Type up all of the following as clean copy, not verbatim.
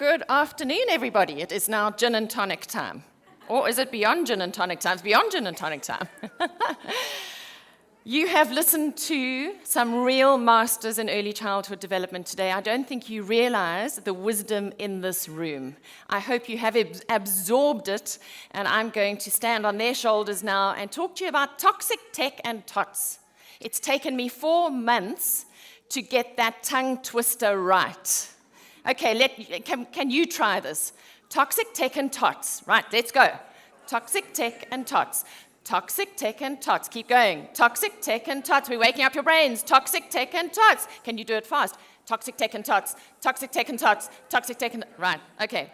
Good afternoon, everybody. It is now gin and tonic time. Or is it beyond gin and tonic time? It's beyond gin and tonic time. You have listened to some real masters in early childhood development today. I don't think you realize the wisdom in this room. I hope you have absorbed it, and I'm going to stand on their shoulders now and talk to you about toxic tech and tots. It's taken me 4 months to get that tongue twister right. Okay, can you try this? Toxic tech and tots. Right, let's go. Toxic tech and tots. Toxic tech and tots. Keep going. Toxic tech and tots. We're waking up your brains. Toxic tech and tots. Can you do it fast? Toxic tech and tots. Toxic tech and tots. Toxic tech and... Right, okay.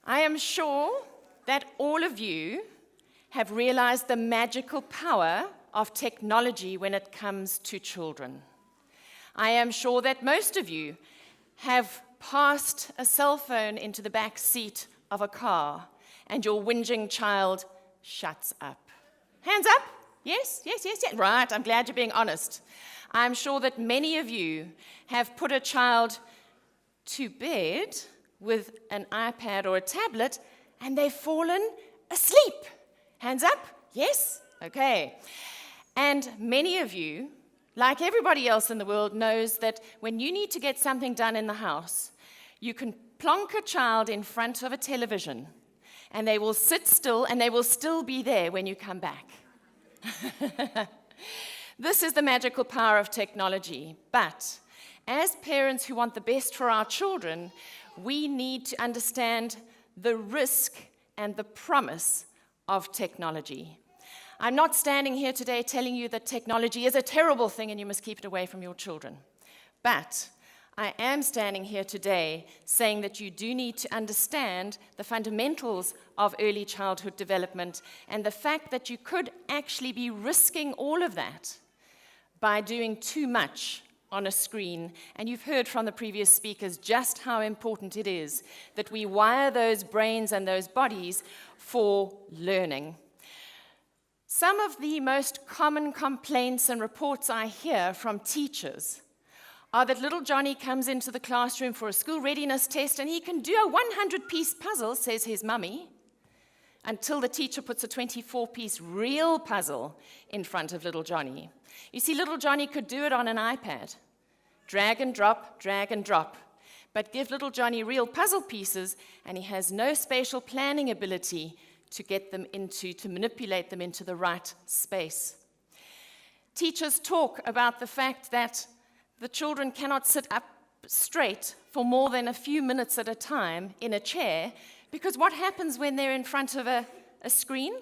I am sure that all of you have realized the magical power of technology when it comes to children. I am sure that most of you have passed a cell phone into the back seat of a car and your whinging child shuts up. Hands up? Yes, yes, yes, yes. Right, I'm glad you're being honest. I'm sure that many of you have put a child to bed with an iPad or a tablet and they've fallen asleep. Hands up? Yes? Okay. And many of you, like everybody else in the world, knows that when you need to get something done in the house, you can plonk a child in front of a television and they will sit still and they will still be there when you come back. This is the magical power of technology. But as parents who want the best for our children, we need to understand the risk and the promise of technology. I'm not standing here today telling you that technology is a terrible thing and you must keep it away from your children. But I am standing here today saying that you do need to understand the fundamentals of early childhood development and the fact that you could actually be risking all of that by doing too much on a screen. And you've heard from the previous speakers just how important it is that we wire those brains and those bodies for learning. Some of the most common complaints and reports I hear from teachers are that little Johnny comes into the classroom for a school readiness test and he can do a 100-piece puzzle, says his mummy, until the teacher puts a 24-piece real puzzle in front of little Johnny. You see, little Johnny could do it on an iPad. Drag and drop, drag and drop. But give little Johnny real puzzle pieces and he has no spatial planning ability to get them to manipulate them into the right space. Teachers talk about the fact that the children cannot sit up straight for more than a few minutes at a time in a chair, because what happens when they're in front of a screen?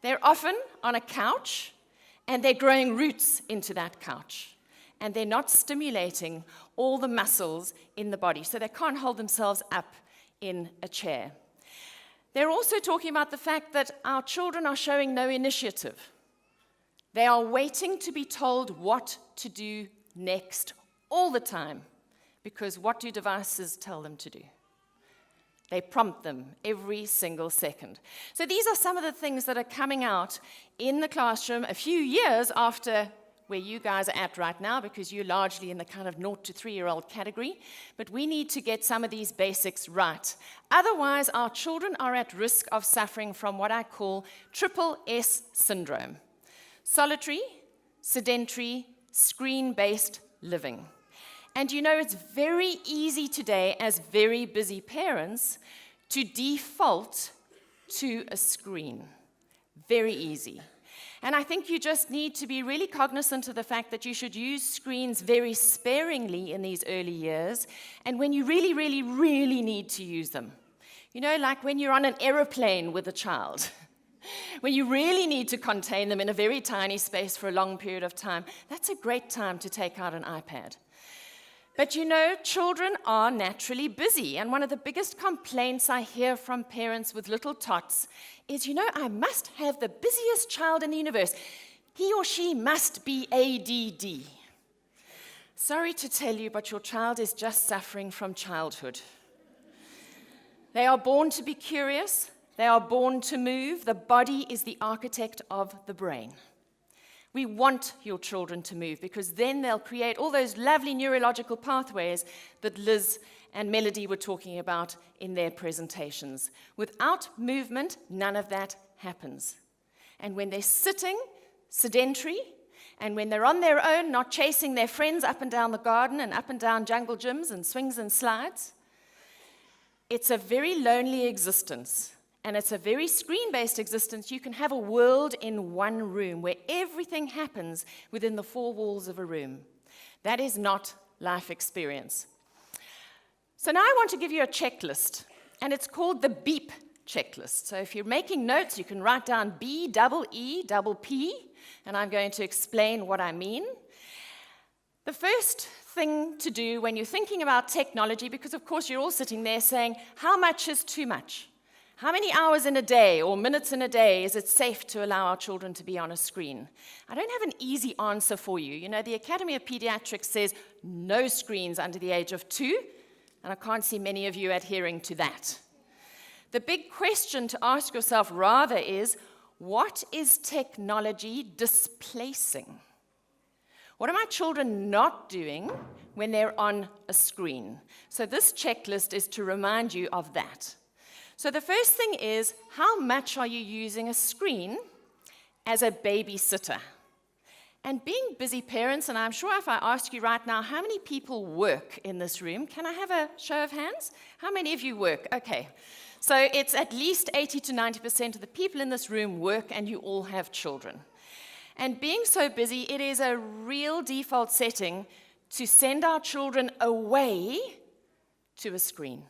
They're often on a couch, and they're growing roots into that couch, and they're not stimulating all the muscles in the body, so they can't hold themselves up in a chair. They're also talking about the fact that our children are showing no initiative. They are waiting to be told what to do next all the time, because what do devices tell them to do? They prompt them every single second. So these are some of the things that are coming out in the classroom a few years after where you guys are at right now, because you're largely in the kind of 0 to 3-year-old category, but we need to get some of these basics right. Otherwise, our children are at risk of suffering from what I call triple S syndrome: solitary, sedentary, screen-based living. And you know, it's very easy today as very busy parents to default to a screen. Very easy. And I think you just need to be really cognizant of the fact that you should use screens very sparingly in these early years, and when you really, really, really need to use them. You know, like when you're on an aeroplane with a child, when you really need to contain them in a very tiny space for a long period of time, that's a great time to take out an iPad. But you know, children are naturally busy, and one of the biggest complaints I hear from parents with little tots is, you know, I must have the busiest child in the universe. He or she must be ADD. Sorry to tell you, but your child is just suffering from childhood. They are born to be curious. They are born to move. The body is the architect of the brain. We want your children to move because then they'll create all those lovely neurological pathways that Liz and Melody were talking about in their presentations. Without movement, none of that happens. And when they're sitting, sedentary, and when they're on their own, not chasing their friends up and down the garden and up and down jungle gyms and swings and slides, it's a very lonely existence. And it's a very screen-based existence. You can have a world in one room where everything happens within the four walls of a room. That is not life experience. So now I want to give you a checklist, and it's called the BEP Checklist. So if you're making notes, you can write down BEEPP, and I'm going to explain what I mean. The first thing to do when you're thinking about technology, because of course you're all sitting there saying, how much is too much? How many hours in a day or minutes in a day is it safe to allow our children to be on a screen? I don't have an easy answer for you. You know, the Academy of Pediatrics says no screens under the age of 2, and I can't see many of you adhering to that. The big question to ask yourself rather is, what is technology displacing? What are my children not doing when they're on a screen? So this checklist is to remind you of that. So the first thing is, how much are you using a screen as a babysitter? And being busy parents, and I'm sure if I ask you right now, how many people work in this room? Can I have a show of hands? How many of you work? Okay. So it's at least 80 to 90% of the people in this room work, and you all have children. And being so busy, it is a real default setting to send our children away to a screen.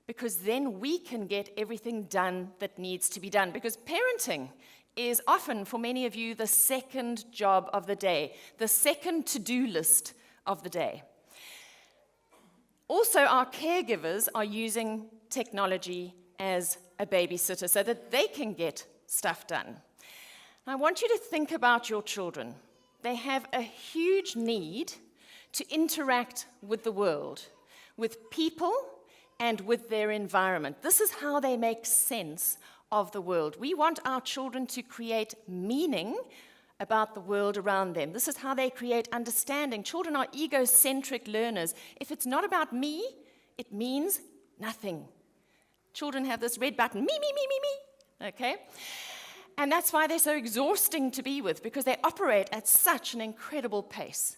Because then we can get everything done that needs to be done. Because parenting is often, for many of you, the second job of the day, the second to-do list of the day. Also, our caregivers are using technology as a babysitter so that they can get stuff done. I want you to think about your children. They have a huge need to interact with the world, with people, and with their environment. This is how they make sense of the world. We want our children to create meaning about the world around them. This is how they create understanding. Children are egocentric learners. If it's not about me, it means nothing. Children have this red button, me, okay? And that's why they're so exhausting to be with, because they operate at such an incredible pace.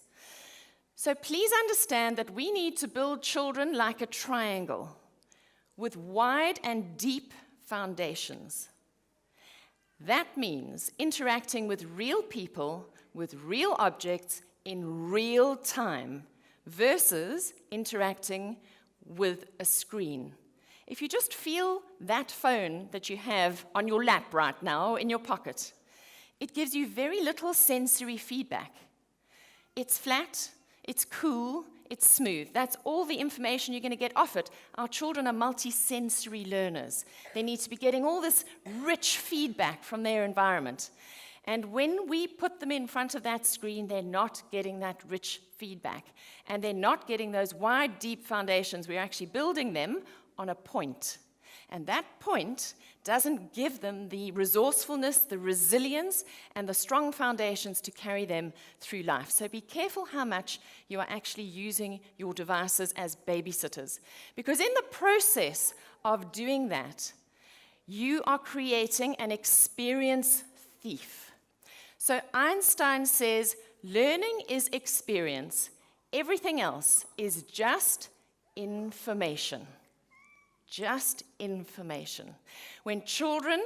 So please understand that we need to build children like a triangle with wide and deep foundations. That means interacting with real people, with real objects in real time versus interacting with a screen. If you just feel that phone that you have on your lap right now in your pocket, it gives you very little sensory feedback. It's flat. It's cool, it's smooth. That's all the information you're going to get off it. Our children are multi-sensory learners. They need to be getting all this rich feedback from their environment. And when we put them in front of that screen, they're not getting that rich feedback. And they're not getting those wide, deep foundations. We're actually building them on a point. And that point doesn't give them the resourcefulness, the resilience, and the strong foundations to carry them through life. So be careful how much you are actually using your devices as babysitters. Because in the process of doing that, you are creating an experience thief. So Einstein says, learning is experience. Everything else is just information. Just information. When children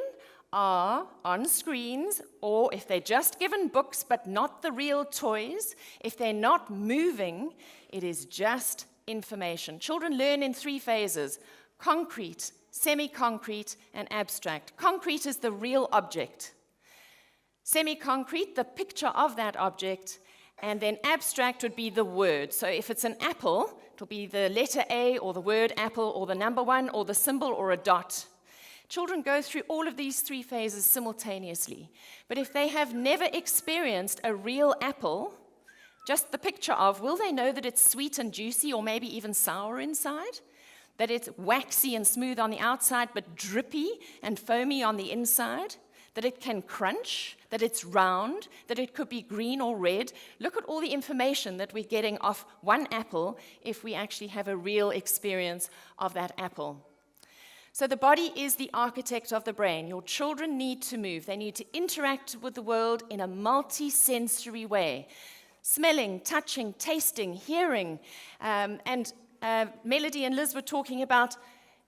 are on screens, or if they're just given books but not the real toys, if they're not moving, it is just information. Children learn in 3 phases: concrete, semi-concrete, and abstract. Concrete is the real object. Semi-concrete, the picture of that object, and then abstract would be the word. So if it's an apple, it'll be the letter A or the word apple or the number 1 or the symbol or a dot. Children go through all of these 3 phases simultaneously. But if they have never experienced a real apple, just the picture of, will they know that it's sweet and juicy or maybe even sour inside? That it's waxy and smooth on the outside but drippy and foamy on the inside? that it can crunch, that it's round, that it could be green or red. Look at all the information that we're getting off one apple if we actually have a real experience of that apple. So the body is the architect of the brain. Your children need to move. They need to interact with the world in a multi-sensory way. Smelling, touching, tasting, hearing. And Melody and Liz were talking about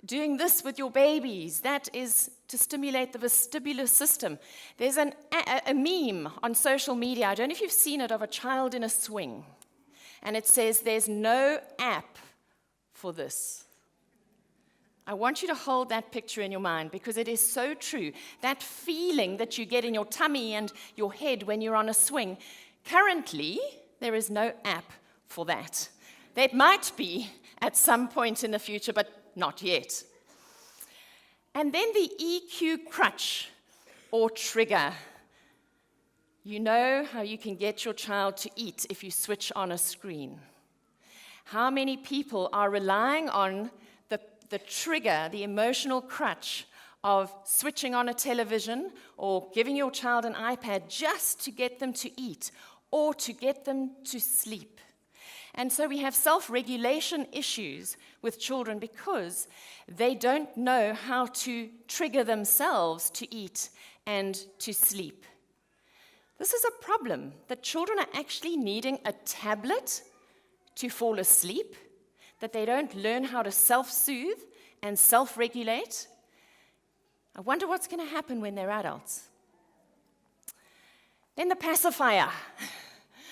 doing this with your babies. That is to stimulate the vestibular system. There's a meme on social media, I don't know if you've seen it, of a child in a swing. And it says, there's no app for this. I want you to hold that picture in your mind because it is so true. That feeling that you get in your tummy and your head when you're on a swing, currently, there is no app for that. There might be at some point in the future, but not yet. And then the EQ crutch or trigger. You know how you can get your child to eat if you switch on a screen. How many people are relying on the trigger, the emotional crutch of switching on a television or giving your child an iPad just to get them to eat or to get them to sleep? And so we have self-regulation issues with children because they don't know how to trigger themselves to eat and to sleep. This is a problem, that children are actually needing a tablet to fall asleep, that they don't learn how to self-soothe and self-regulate. I wonder what's going to happen when they're adults. Then the pacifier.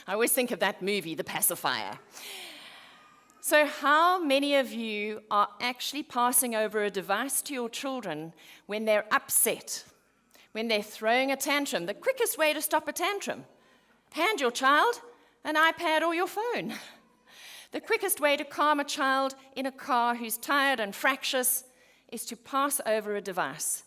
I always think of that movie, The Pacifier. So how many of you are actually passing over a device to your children when they're upset, when they're throwing a tantrum? The quickest way to stop a tantrum, hand your child an iPad or your phone. The quickest way to calm a child in a car who's tired and fractious is to pass over a device.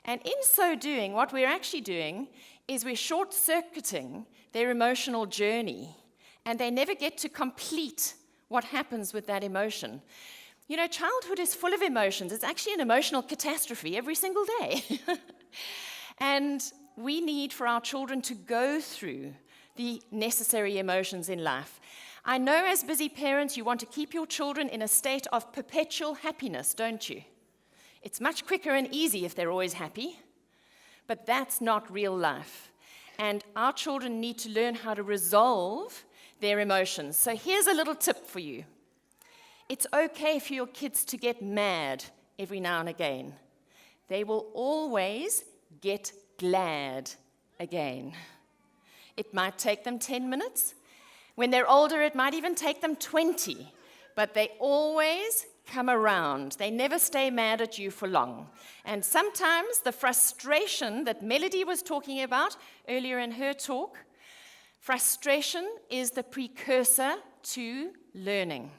And in so doing, what we're actually doing is we're short-circuiting their emotional journey, and they never get to complete what happens with that emotion. You know, childhood is full of emotions. It's actually an emotional catastrophe every single day. And we need for our children to go through the necessary emotions in life. I know as busy parents, you want to keep your children in a state of perpetual happiness, don't you? It's much quicker and easy if they're always happy, but that's not real life. And our children need to learn how to resolve their emotions. So here's a little tip for you. It's okay for your kids to get mad every now and again. They will always get glad again. It might take them 10 minutes. When they're older, it might even take them 20. But they always come around. They never stay mad at you for long. And sometimes the frustration that Melody was talking about earlier in her talk, frustration is the precursor to learning.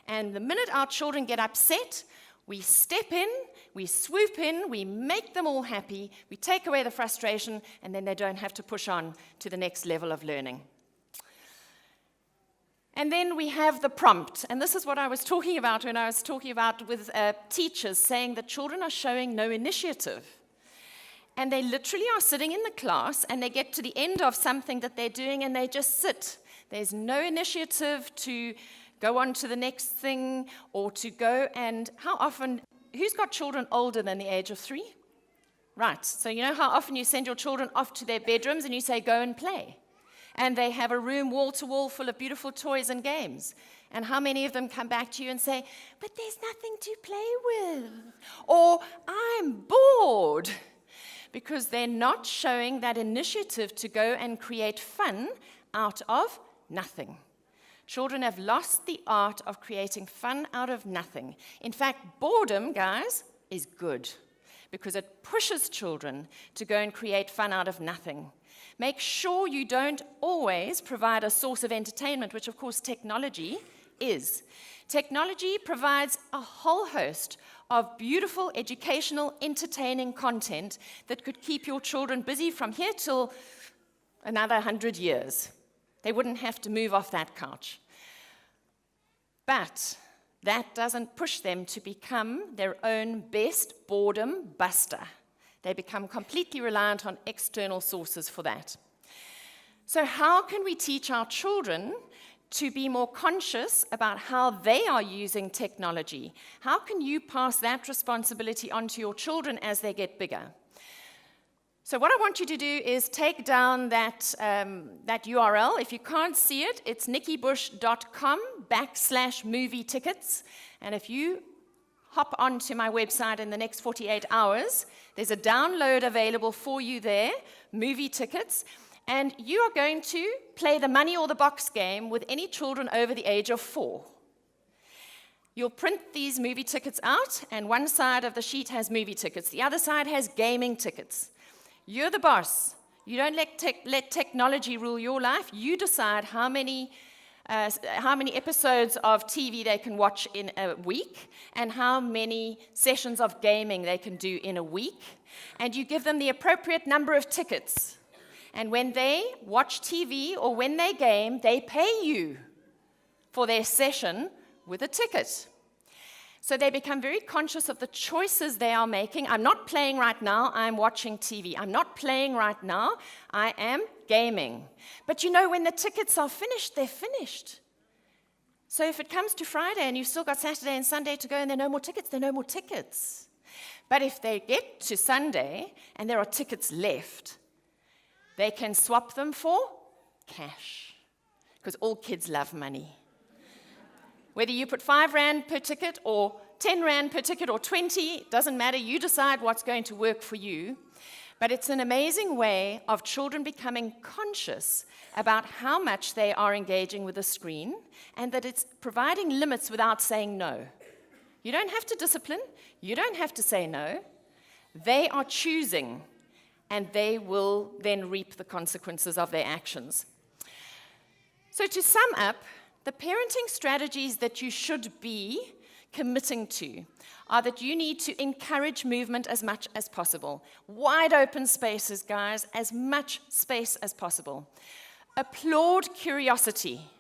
And the minute our children get upset, we step in, we swoop in, we make them all happy, we take away the frustration, and then they don't have to push on to the next level of learning. And then we have the prompt, and this is what I was talking about when I was talking about with teachers saying that children are showing no initiative. And they literally are sitting in the class, and they get to the end of something that they're doing, and they just sit. There's no initiative to go on to the next thing, or to go and, how often, who's got children older than the age of 3? Right, so you know how often you send your children off to their bedrooms and you say, go and play. And they have a room wall-to-wall full of beautiful toys and games. And how many of them come back to you and say, but there's nothing to play with? Or, I'm bored. Because they're not showing that initiative to go and create fun out of nothing. Children have lost the art of creating fun out of nothing. In fact, boredom, guys, is good. Because it pushes children to go and create fun out of nothing. Make sure you don't always provide a source of entertainment, which of course technology is. Technology provides a whole host of beautiful, educational, entertaining content that could keep your children busy from here till another 100 years. They wouldn't have to move off that couch. But that doesn't push them to become their own best boredom buster. They become completely reliant on external sources for that. So how can we teach our children to be more conscious about how they are using technology? How can you pass that responsibility on to your children as they get bigger? So what I want you to do is take down that URL. If you can't see it, it's nikkibush.com/movie tickets. And if you hop onto my website in the next 48 hours, there's a download available for you there, movie tickets. And you are going to play the money or the box game with any children over the age of 4. You'll print these movie tickets out, and one side of the sheet has movie tickets. The other side has gaming tickets. You're the boss. You don't let technology rule your life. You decide how many episodes of TV they can watch in a week and how many sessions of gaming they can do in a week. And you give them the appropriate number of tickets. And when they watch TV or when they game, they pay you for their session with a ticket. So they become very conscious of the choices they are making. I'm not playing right now, I'm watching TV. I'm not playing right now, I am gaming. But you know, when the tickets are finished, they're finished. So if it comes to Friday and you've still got Saturday and Sunday to go and there are no more tickets, there are no more tickets. But if they get to Sunday and there are tickets left, they can swap them for cash, because all kids love money. Whether you put 5 Rand per ticket or 10 Rand per ticket or 20, doesn't matter. You decide what's going to work for you. But it's an amazing way of children becoming conscious about how much they are engaging with the screen, and that it's providing limits without saying no. You don't have to discipline. You don't have to say no. They are choosing, and they will then reap the consequences of their actions. So to sum up, the parenting strategies that you should be committing to are that you need to encourage movement as much as possible. Wide open spaces, guys, as much space as possible. Applaud curiosity,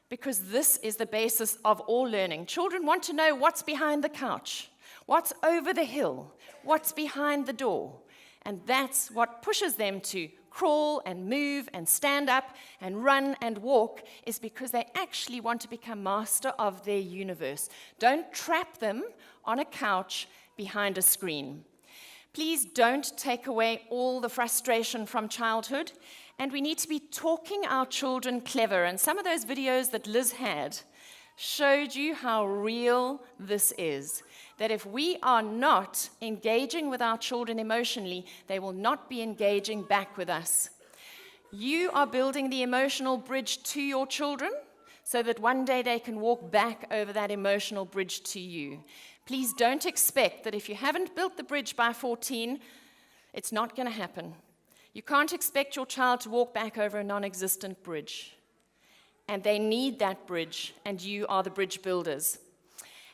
because this is the basis of all learning. Children want to know what's behind the couch, what's over the hill, what's behind the door. And that's what pushes them to crawl and move and stand up and run and walk, is because they actually want to become master of their universe. Don't trap them on a couch behind a screen. Please don't take away all the frustration from childhood. And we need to be talking our children clever. And some of those videos that Liz had showed you how real this is. That if we are not engaging with our children emotionally, they will not be engaging back with us. You are building the emotional bridge to your children so that one day they can walk back over that emotional bridge to you. Please don't expect that if you haven't built the bridge by 14, it's not going to happen. You can't expect your child to walk back over a non-existent bridge. And they need that bridge, and you are the bridge builders.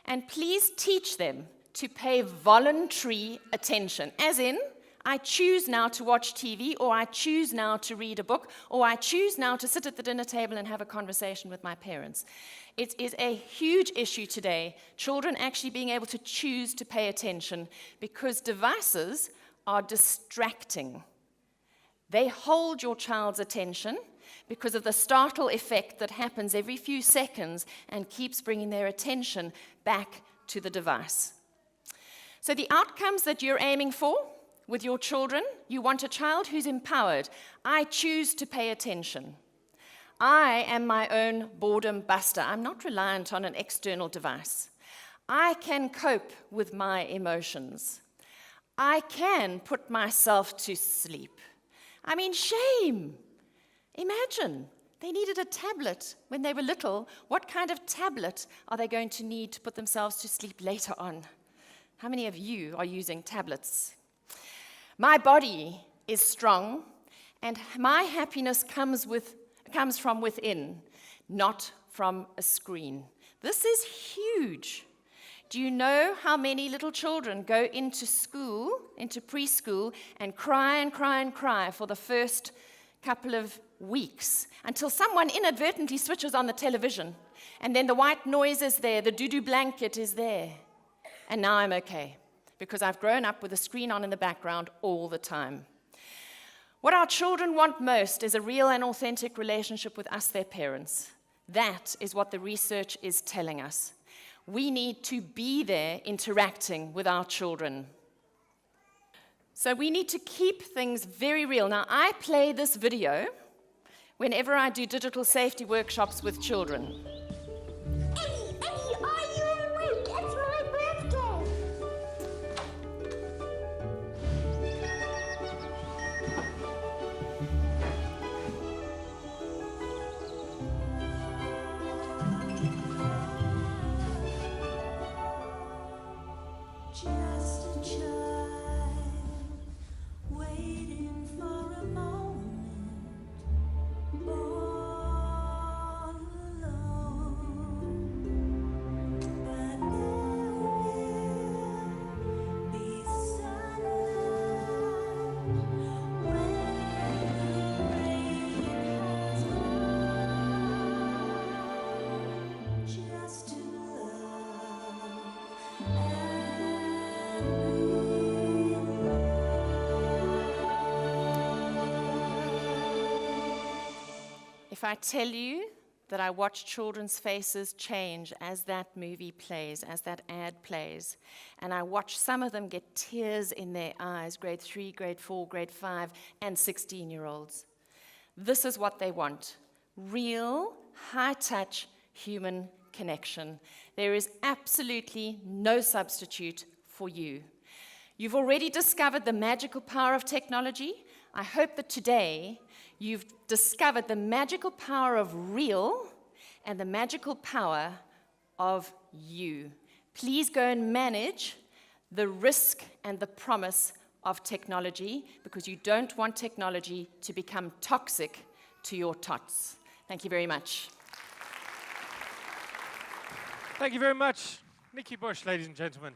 And please teach them to pay voluntary attention, as in, I choose now to watch TV, or I choose now to read a book, or I choose now to sit at the dinner table and have a conversation with my parents. It is a huge issue today, children actually being able to choose to pay attention, because devices are distracting. They hold your child's attention because of the startle effect that happens every few seconds and keeps bringing their attention back to the device. So the outcomes that you're aiming for with your children, you want a child who's empowered. I choose to pay attention. I am my own boredom buster. I'm not reliant on an external device. I can cope with my emotions. I can put myself to sleep. I mean, shame. Imagine, they needed a tablet when they were little. What kind of tablet are they going to need to put themselves to sleep later on? How many of you are using tablets? My body is strong, and my happiness comes from within, not from a screen. This is huge. Do you know how many little children go into school, into preschool, and cry and cry and cry for the first couple of weeks until someone inadvertently switches on the television, and then the white noise is there, the doo-doo blanket is there, and now I'm okay. because I've grown up with a screen on in the background all the time. What our children want most is a real and authentic relationship with us, their parents. That is what the research is telling us. We need to be there interacting with our children. So we need to keep things very real. Now, I play this video whenever I do digital safety workshops with children. Eddie, are you awake? It's my birthday! Just a child waiting for a moment, all alone. But there will be sunlight when the rain has gone. Just to love If I tell you that I watch children's faces change as that movie plays, as that ad plays, and I watch some of them get tears in their eyes, grade 3, grade 4, grade 5, and 16-year-olds. This is what they want: real, high-touch human connection. There is absolutely no substitute for you. You've already discovered the magical power of technology. I hope that today you've discovered the magical power of real and the magical power of you. Please go and manage the risk and the promise of technology, because you don't want technology to become toxic to your tots. Thank you very much. Thank you very much, Nikki Bush, ladies and gentlemen.